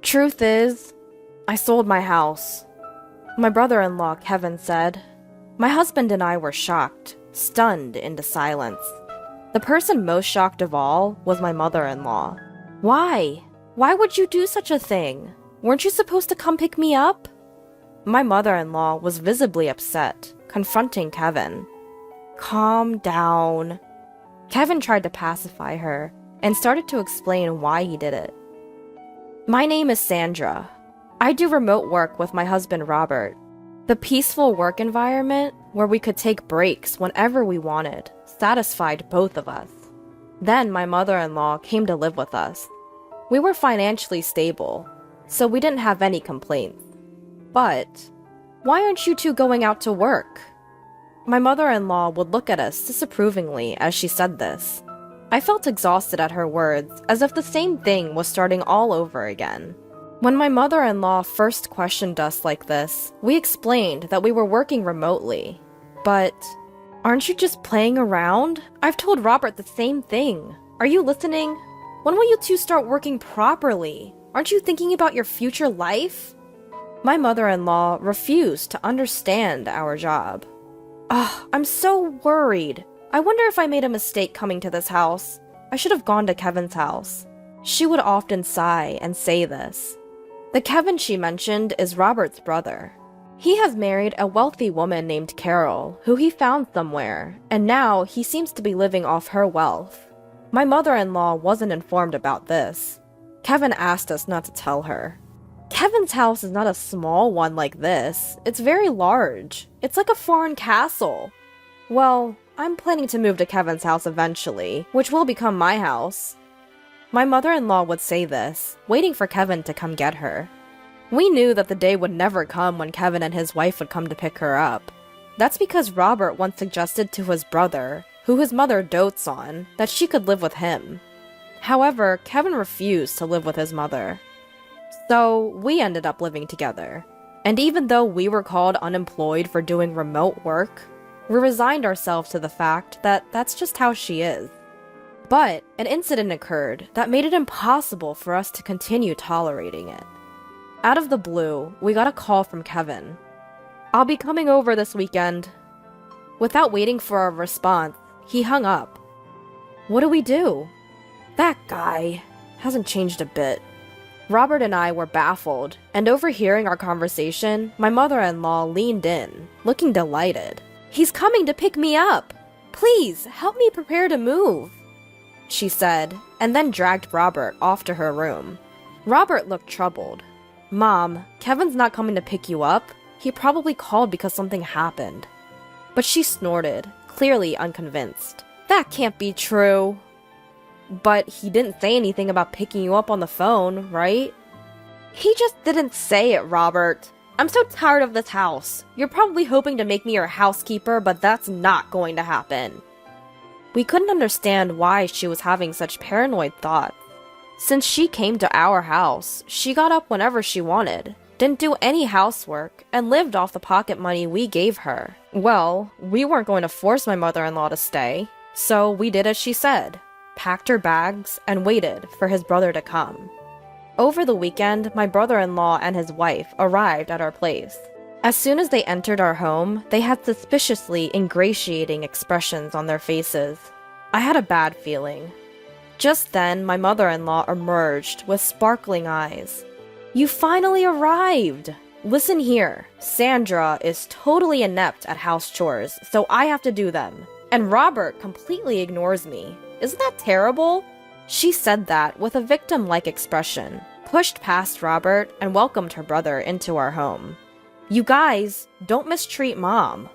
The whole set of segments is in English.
Truth is, I sold my house. My brother-in-law, Kevin, said. My husband and I were shocked, stunned into silence. The person most shocked of all was my mother-in-law. Why? Why would you do such a thing? Weren't you supposed to come pick me up? My mother-in-law was visibly upset, confronting Kevin. Calm down. Kevin tried to pacify her and started to explain why he did it. My name is Sandra. I do remote work with my husband Robert. The peaceful work environment where we could take breaks whenever we wanted satisfied both of us. Then my mother-in-law came to live with us. We were financially stable, so we didn't have any complaints. But why aren't you two going out to work? My mother-in-law would look at us disapprovingly as she said this. I felt exhausted at her words, as if the same thing was starting all over again. When my mother-in-law first questioned us like this, we explained that we were working remotely. But aren't you just playing around? I've told Robert the same thing. Are you listening? When will you two start working properly? Aren't you thinking about your future life? My mother-in-law refused to understand our job. I'm so worried. I wonder if I made a mistake coming to this house. I should have gone to Kevin's house. She would often sigh and say this. The Kevin she mentioned is Robert's brother. He has married a wealthy woman named Carol, who he found somewhere, and now he seems to be living off her wealth. My mother-in-law wasn't informed about this. Kevin asked us not to tell her. Kevin's house is not a small one like this. It's very large. It's like a foreign castle. Well, I'm planning to move to Kevin's house eventually, which will become my house. My mother-in-law would say this, waiting for Kevin to come get her. We knew that the day would never come when Kevin and his wife would come to pick her up. That's because Robert once suggested to his brother, who his mother dotes on, that she could live with him. However, Kevin refused to live with his mother. So, we ended up living together. And even though we were called unemployed for doing remote work, we resigned ourselves to the fact that that's just how she is. But an incident occurred that made it impossible for us to continue tolerating it. Out of the blue, we got a call from Kevin. I'll be coming over this weekend. Without waiting for a response, he hung up. What do we do? That guy hasn't changed a bit. Robert and I were baffled, and overhearing our conversation, my mother-in-law leaned in, looking delighted. He's coming to pick me up. Please, help me prepare to move, she said, and then dragged Robert off to her room. Robert looked troubled. Mom, Kevin's not coming to pick you up. He probably called because something happened. But she snorted, clearly unconvinced. That can't be true. But he didn't say anything about picking you up on the phone, right? He just didn't say it, Robert. I'm so tired of this house. You're probably hoping to make me your housekeeper, but that's not going to happen. We couldn't understand why she was having such paranoid thoughts. Since she came to our house, she got up whenever she wanted, didn't do any housework, and lived off the pocket money we gave her. Well, we weren't going to force my mother-in-law to stay, so we did as she said, packed her bags, and waited for his brother to come. Over the weekend, my brother-in-law and his wife arrived at our place. As soon as they entered our home, they had suspiciously ingratiating expressions on their faces. I had a bad feeling. Just then, my mother-in-law emerged with sparkling eyes. You finally arrived! Listen here, Sandra is totally inept at house chores, so I have to do them. And Robert completely ignores me. Isn't that terrible? She said that with a victim-like expression, pushed past Robert, and welcomed her brother into our home. You guys, don't mistreat Mom.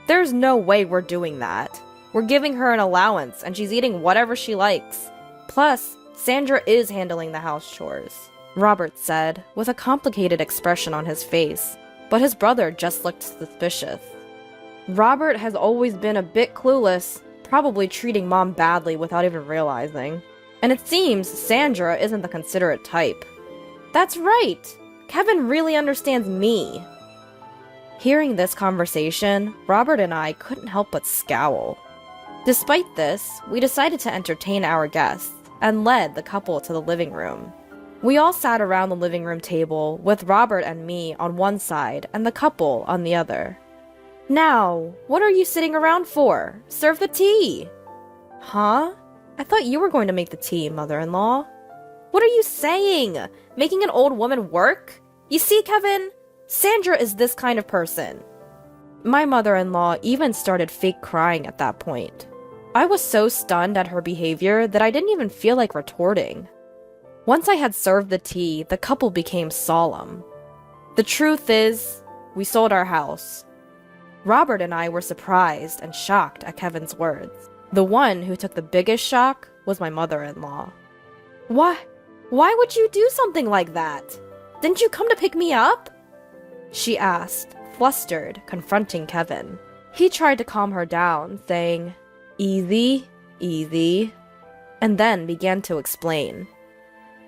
There's no way we're doing that. We're giving her an allowance, and she's eating whatever she likes. Plus, Sandra is handling the house chores, Robert said, with a complicated expression on his face, but his brother just looked suspicious. Robert has always been a bit clueless, probably treating Mom badly without even realizing. And it seems Sandra isn't the considerate type. That's right! Kevin really understands me. Hearing this conversation, Robert and I couldn't help but scowl. Despite this, we decided to entertain our guests and led the couple to the living room. We all sat around the living room table, with Robert and me on one side and the couple on the other. "Now, what are you sitting around for? Serve the tea!" "Huh? I thought you were going to make the tea, mother-in-law." "What are you saying? Making an old woman work? You see, Kevin, Sandra is this kind of person." My mother-in-law even started fake crying at that point. I was so stunned at her behavior that I didn't even feel like retorting. Once I had served the tea, the couple became solemn. The truth is, we sold our house. Robert and I were surprised and shocked at Kevin's words. The one who took the biggest shock was my mother-in-law. Why would you do something like that? Didn't you come to pick me up?" she asked, flustered, confronting Kevin. He tried to calm her down, saying, "Easy, easy," and then began to explain.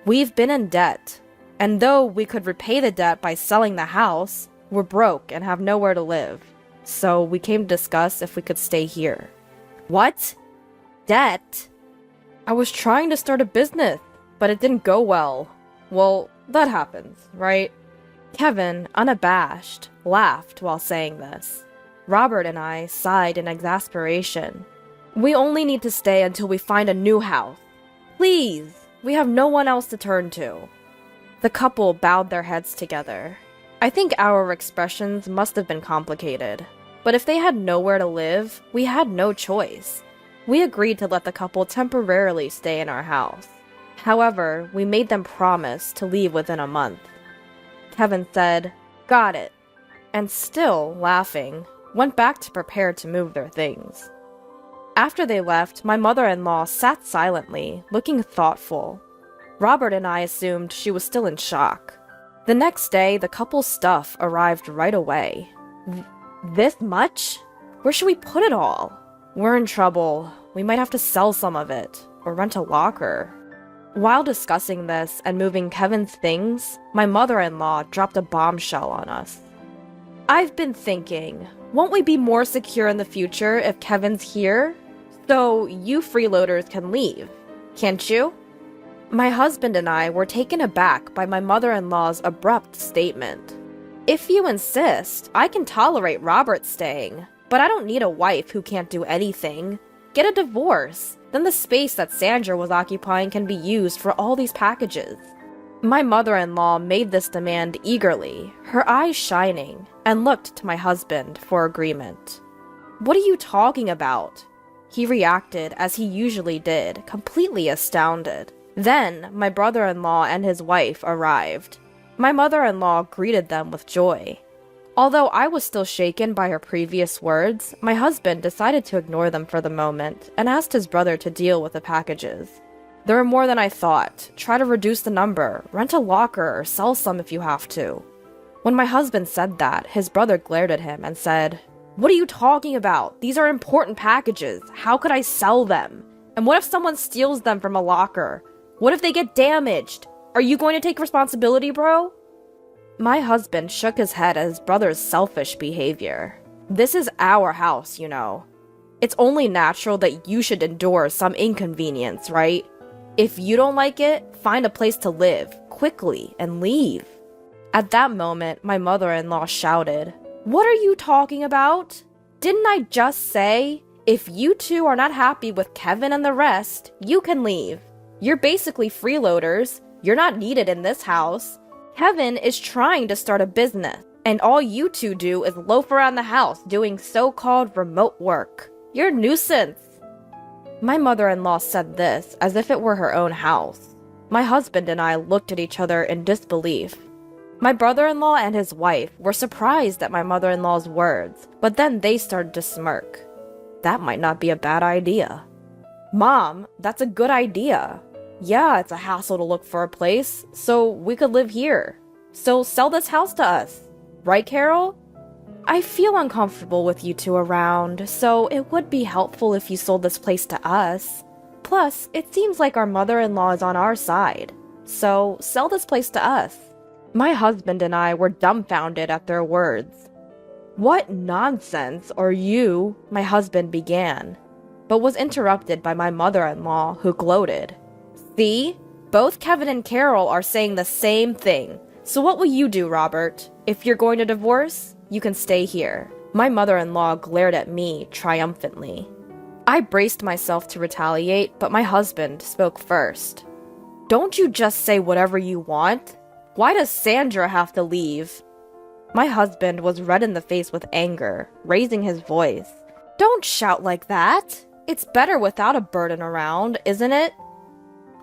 "We've been in debt, and though we could repay the debt by selling the house, we're broke and have nowhere to live. So we came to discuss if we could stay here." "What? Debt?" "I was trying to start a business, but it didn't go well. Well, that happens, right?" Kevin, unabashed, laughed while saying this. Robert and I sighed in exasperation. "We only need to stay until we find a new house. Please, we have no one else to turn to." The couple bowed their heads together. I think our expressions must have been complicated, but if they had nowhere to live, we had no choice. We agreed to let the couple temporarily stay in our house. However, we made them promise to leave within a month. Kevin said, "Got it," and still laughing, went back to prepare to move their things. After they left, my mother-in-law sat silently, looking thoughtful. Robert and I assumed she was still in shock. The next day, the couple's stuff arrived right away. This much? Where should we put it all? We're in trouble. We might have to sell some of it, or rent a locker. While discussing this and moving Kevin's things, my mother-in-law dropped a bombshell on us. "I've been thinking, won't we be more secure in the future if Kevin's here? So you freeloaders can leave, can't you?" My husband and I were taken aback by my mother-in-law's abrupt statement. "If you insist, I can tolerate Robert staying, but I don't need a wife who can't do anything. Get a divorce, then the space that Sandra was occupying can be used for all these packages." My mother-in-law made this demand eagerly, her eyes shining, and looked to my husband for agreement. "What are you talking about?" He reacted as he usually did, completely astounded. Then, my brother-in-law and his wife arrived. My mother-in-law greeted them with joy. Although I was still shaken by her previous words, my husband decided to ignore them for the moment and asked his brother to deal with the packages. "There are more than I thought. Try to reduce the number, rent a locker, or sell some if you have to." When my husband said that, his brother glared at him and said, "What are you talking about? These are important packages. How could I sell them? And what if someone steals them from a locker? What if they get damaged? Are you going to take responsibility, bro?" My husband shook his head at his brother's selfish behavior. "This is our house, you know. It's only natural that you should endure some inconvenience, right? If you don't like it, find a place to live, quickly, and leave." At that moment, my mother-in-law shouted, "What are you talking about? Didn't I just say, if you two are not happy with Kevin and the rest, you can leave? You're basically freeloaders. You're not needed in this house. Kevin is trying to start a business, and all you two do is loaf around the house doing so-called remote work. You're a nuisance." My mother-in-law said this as if it were her own house. My husband and I looked at each other in disbelief. My brother-in-law and his wife were surprised at my mother-in-law's words, but then they started to smirk. That might not be a bad idea. "Mom, that's a good idea. Yeah, it's a hassle to look for a place, so we could live here. So sell this house to us. Right, Carol? I feel uncomfortable with you two around, so it would be helpful if you sold this place to us. Plus, it seems like our mother-in-law is on our side. So sell this place to us." My husband and I were dumbfounded at their words. "What nonsense are you?" my husband began, but was interrupted by my mother-in-law, who gloated. "See? Both Kevin and Carol are saying the same thing. So what will you do, Robert? If you're going to divorce, you can stay here. My mother-in-law glared at me triumphantly. I braced myself to retaliate, but my husband spoke first. Don't you just say whatever you want? Why does Sandra have to leave? My husband was red in the face with anger, raising his voice. Don't shout like that. It's better without a burden around, isn't it?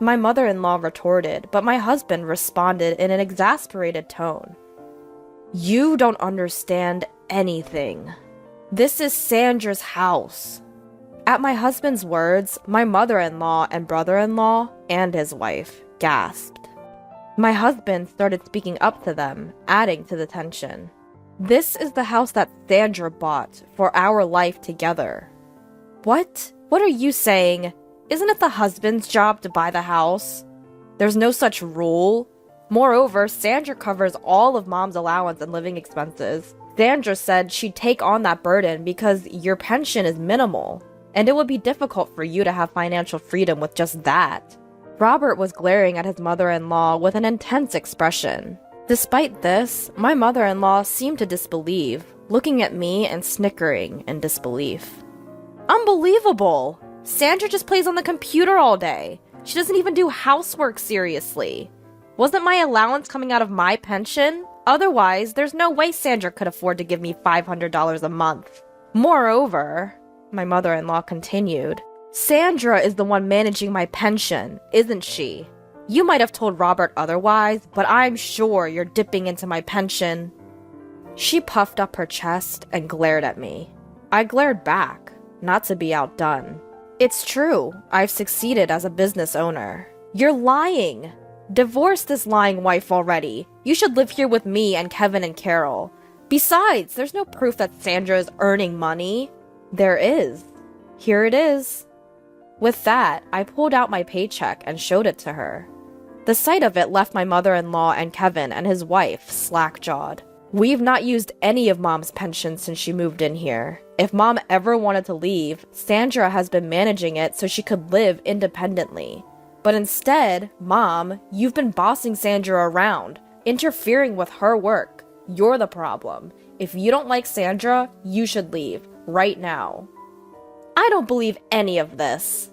My mother-in-law retorted, but my husband responded in an exasperated tone. You don't understand anything. This is Sandra's house. At my husband's words, my mother-in-law and brother-in-law and his wife gasped. My husband started speaking up to them, adding to the tension. This is the house that Sandra bought for our life together. What? What are you saying? Isn't it the husband's job to buy the house? There's no such rule. Moreover, Sandra covers all of Mom's allowance and living expenses. Sandra said she'd take on that burden because your pension is minimal, and it would be difficult for you to have financial freedom with just that. Robert was glaring at his mother-in-law with an intense expression. Despite this, my mother-in-law seemed to disbelieve, looking at me and snickering in disbelief. Unbelievable! Sandra just plays on the computer all day. She doesn't even do housework seriously. Wasn't my allowance coming out of my pension? Otherwise, there's no way Sandra could afford to give me $500 a month. Moreover, my mother-in-law continued, Sandra is the one managing my pension, isn't she? You might have told Robert otherwise, but I'm sure you're dipping into my pension. She puffed up her chest and glared at me. I glared back, not to be outdone. It's true, I've succeeded as a business owner. You're lying. Divorce this lying wife already. You should live here with me and Kevin and Carol. Besides, there's no proof that Sandra is earning money. There is. Here it is. With that, I pulled out my paycheck and showed it to her. The sight of it left my mother-in-law and Kevin and his wife slack-jawed. We've not used any of Mom's pension since she moved in here. If Mom ever wanted to leave, Sandra has been managing it so she could live independently. But instead, Mom, you've been bossing Sandra around, interfering with her work. You're the problem. If you don't like Sandra, you should leave, right now. I don't believe any of this.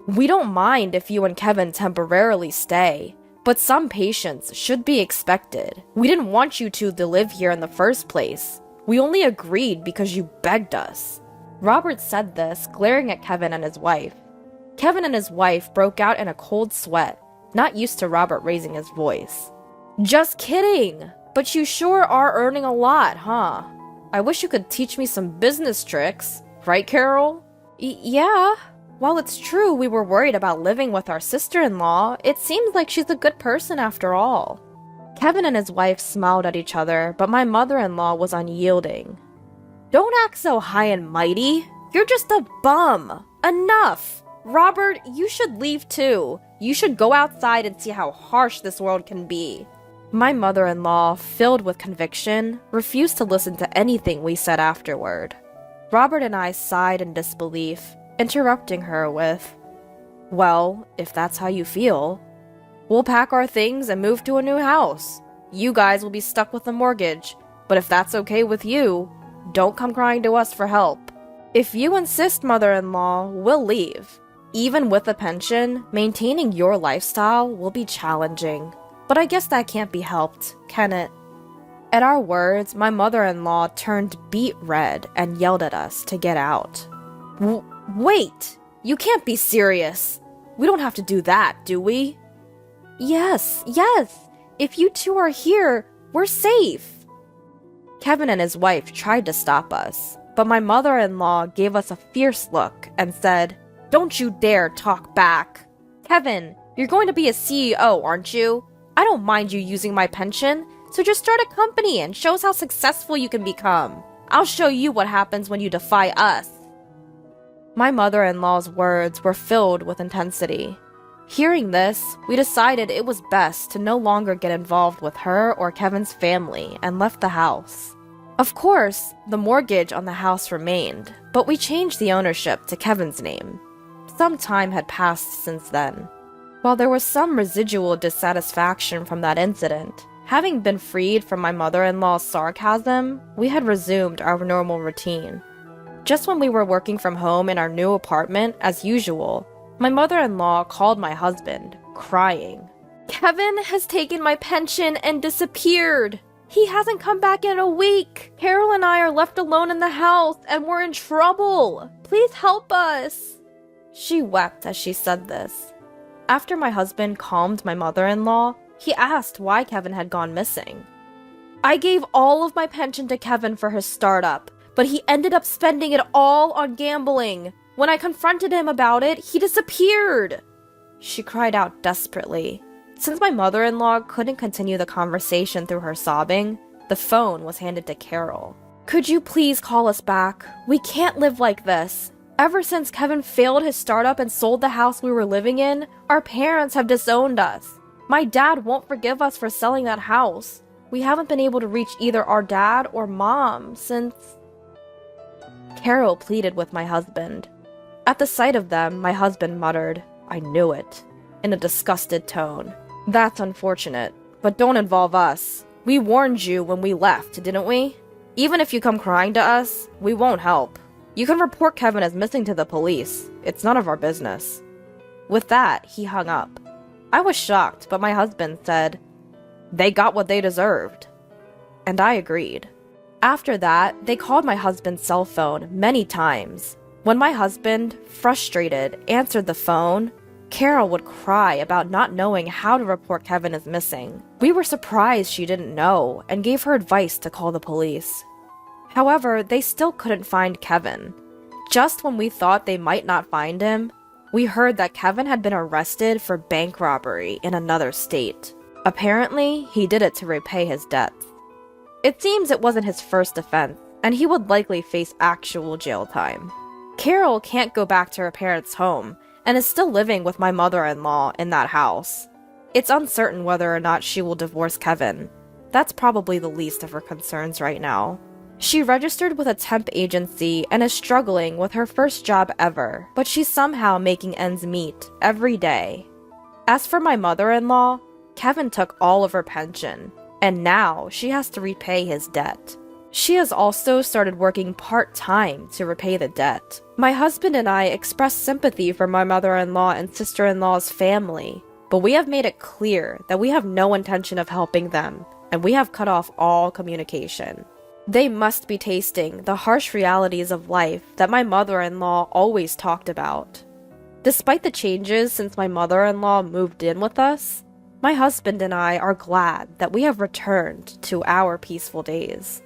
We don't mind if you and Kevin temporarily stay, but some patience should be expected. We didn't want you two to live here in the first place. We only agreed because you begged us. Robert said this, glaring at Kevin and his wife. Kevin and his wife broke out in a cold sweat, not used to Robert raising his voice. Just kidding! But you sure are earning a lot, huh? I wish you could teach me some business tricks. Right, Carol? Yeah. While it's true we were worried about living with our sister-in-law, it seems like she's a good person after all. Kevin and his wife smiled at each other, but my mother-in-law was unyielding. Don't act so high and mighty. You're just a bum. Enough. Robert, you should leave too. You should go outside and see how harsh this world can be. My mother-in-law, filled with conviction, refused to listen to anything we said afterward. Robert and I sighed in disbelief, interrupting her with, well, if that's how you feel, we'll pack our things and move to a new house. You guys will be stuck with the mortgage, but if that's okay with you, don't come crying to us for help. If you insist, mother-in-law, we'll leave. Even with a pension, maintaining your lifestyle will be challenging. But I guess that can't be helped, can it? At our words, my mother-in-law turned beet red and yelled at us to get out. Wait! You can't be serious! We don't have to do that, do we? Yes! If you two are here, we're safe! Kevin and his wife tried to stop us, but my mother-in-law gave us a fierce look and said, Don't you dare talk back! Kevin, you're going to be a CEO, aren't you? I don't mind you using my pension, so just start a company and show us how successful you can become. I'll show you what happens when you defy us. My mother-in-law's words were filled with intensity. Hearing this, we decided it was best to no longer get involved with her or Kevin's family and left the house. Of course, the mortgage on the house remained, but we changed the ownership to Kevin's name. Some time had passed since then. While there was some residual dissatisfaction from that incident, having been freed from my mother-in-law's sarcasm, we had resumed our normal routine. Just when we were working from home in our new apartment, as usual, my mother-in-law called my husband, crying. "Kevin has taken my pension and disappeared! He hasn't come back in a week! Carol and I are left alone in the house and we're in trouble! Please help us!" She wept as she said this. After my husband calmed my mother-in-law, he asked why Kevin had gone missing. "I gave all of my pension to Kevin for his startup, but he ended up spending it all on gambling. When I confronted him about it, he disappeared!" She cried out desperately. Since my mother-in-law couldn't continue the conversation through her sobbing, the phone was handed to Carol. "Could you please call us back? We can't live like this. Ever since Kevin failed his startup and sold the house we were living in, our parents have disowned us. My dad won't forgive us for selling that house. We haven't been able to reach either our dad or mom since..." Carol pleaded with my husband. At the sight of them, my husband muttered, "I knew it," in a disgusted tone. "That's unfortunate, but don't involve us. We warned you when we left, didn't we? Even if you come crying to us, we won't help. You can report Kevin as missing to the police. It's none of our business." With that, he hung up. I was shocked, but my husband said, "They got what they deserved." And I agreed. After that, they called my husband's cell phone many times. When my husband, frustrated, answered the phone, Carol would cry about not knowing how to report Kevin as missing. We were surprised she didn't know and gave her advice to call the police. However, they still couldn't find Kevin. Just when we thought they might not find him, we heard that Kevin had been arrested for bank robbery in another state. Apparently, he did it to repay his debts. It seems it wasn't his first offense, and he would likely face actual jail time. Carol can't go back to her parents' home, and is still living with my mother-in-law in that house. It's uncertain whether or not she will divorce Kevin. That's probably the least of her concerns right now. She registered with a temp agency and is struggling with her first job ever, but she's somehow making ends meet every day. As for my mother-in-law, Kevin took all of her pension, and now she has to repay his debt. She has also started working part-time to repay the debt. My husband and I expressed sympathy for my mother-in-law and sister-in-law's family, but we have made it clear that we have no intention of helping them, and we have cut off all communication. They must be tasting the harsh realities of life that my mother-in-law always talked about. Despite the changes since my mother-in-law moved in with us, my husband and I are glad that we have returned to our peaceful days.